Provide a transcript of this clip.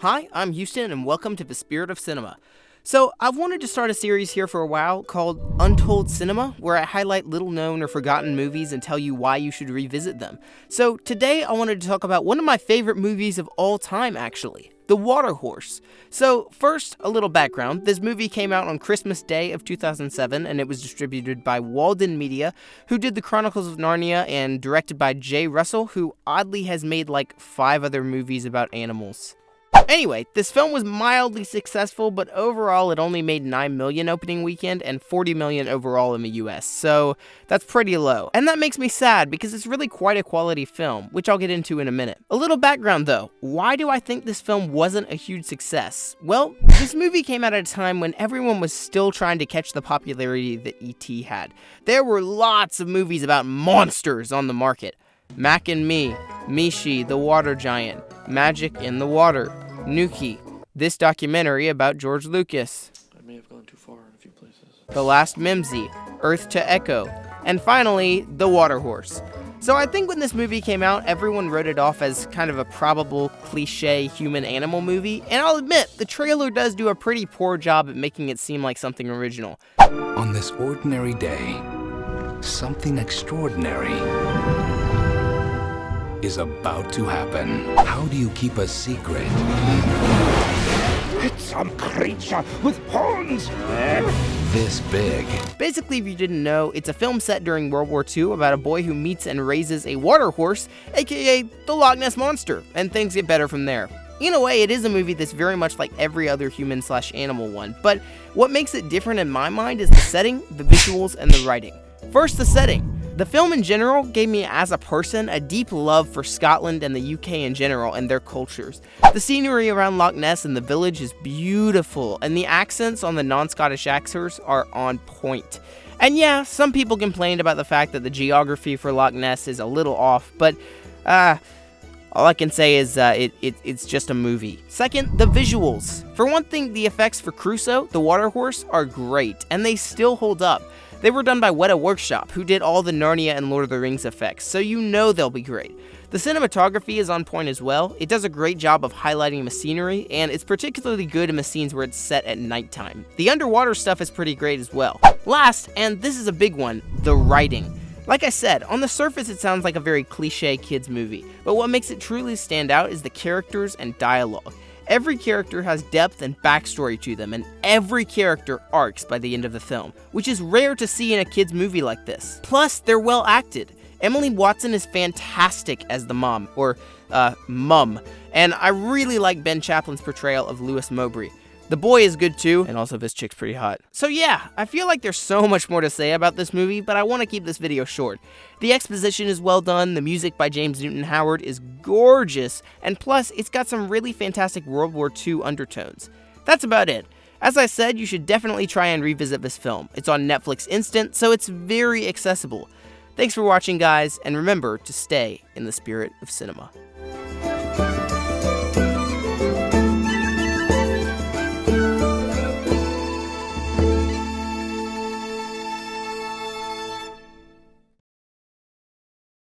Hi, I'm Houston, and welcome to the Spirit of Cinema. So, I've wanted to start a series here for a while called Untold Cinema, where I highlight little-known or forgotten movies and tell you why you should revisit them. So, today I wanted to talk about one of my favorite movies of all time, actually, The Water Horse. So, first, a little background. This movie came out on Christmas Day of 2007, and it was distributed by Walden Media, who did The Chronicles of Narnia, and directed by Jay Russell, who oddly has made like 5 other movies about animals. Anyway, this film was mildly successful, but overall it only made $9 million opening weekend and $40 million overall in the US, so that's pretty low. And that makes me sad because it's really quite a quality film, which I'll get into in a minute. A little background though, why do I think this film wasn't a huge success? Well, this movie came out at a time when everyone was still trying to catch the popularity that E.T. had. There were lots of movies about monsters on the market. Mac and Me, Mishi, the Water Giant, Magic in the Water, Nuki, this documentary about George Lucas. I may have gone too far in a few places. The Last Mimsy, Earth to Echo, and finally, The Water Horse. So I think when this movie came out, everyone wrote it off as kind of a probable cliche human-animal movie, and I'll admit, the trailer does do a pretty poor job at making it seem like something original. On this ordinary day, something extraordinary is about to happen. How do you keep a secret? It's some creature with horns! This big. Basically, if you didn't know, it's a film set during World War II about a boy who meets and raises a water horse, aka the Loch Ness Monster, and things get better from there. In a way, it is a movie that's very much like every other human/animal one, but what makes it different in my mind is the setting, the visuals, and the writing. First, the setting. The film in general gave me, as a person, a deep love for Scotland and the UK in general and their cultures. The scenery around Loch Ness and the village is beautiful, and the accents on the non-Scottish actors are on point. And yeah, some people complained about the fact that the geography for Loch Ness is a little off, but all I can say is it's just a movie. Second, the visuals. For one thing, the effects for Crusoe, the water horse, are great, and they still hold up. They were done by Weta Workshop, who did all the Narnia and Lord of the Rings effects, so you know they'll be great. The cinematography is on point as well. It does a great job of highlighting the scenery, and it's particularly good in the scenes where it's set at nighttime. The underwater stuff is pretty great as well. Last, and this is a big one, the writing. Like I said, on the surface it sounds like a very cliche kids movie, but what makes it truly stand out is the characters and dialogue. Every character has depth and backstory to them, and every character arcs by the end of the film, which is rare to see in a kids movie like this. Plus, they're well acted. Emily Watson is fantastic as the mum, and I really like Ben Chaplin's portrayal of Lewis Mowbray. The boy is good too, and also this chick's pretty hot. So yeah, I feel like there's so much more to say about this movie, but I want to keep this video short. The exposition is well done, the music by James Newton Howard is gorgeous, and plus, it's got some really fantastic World War II undertones. That's about it. As I said, you should definitely try and revisit this film. It's on Netflix Instant, so it's very accessible. Thanks for watching, guys, and remember to stay in the spirit of cinema.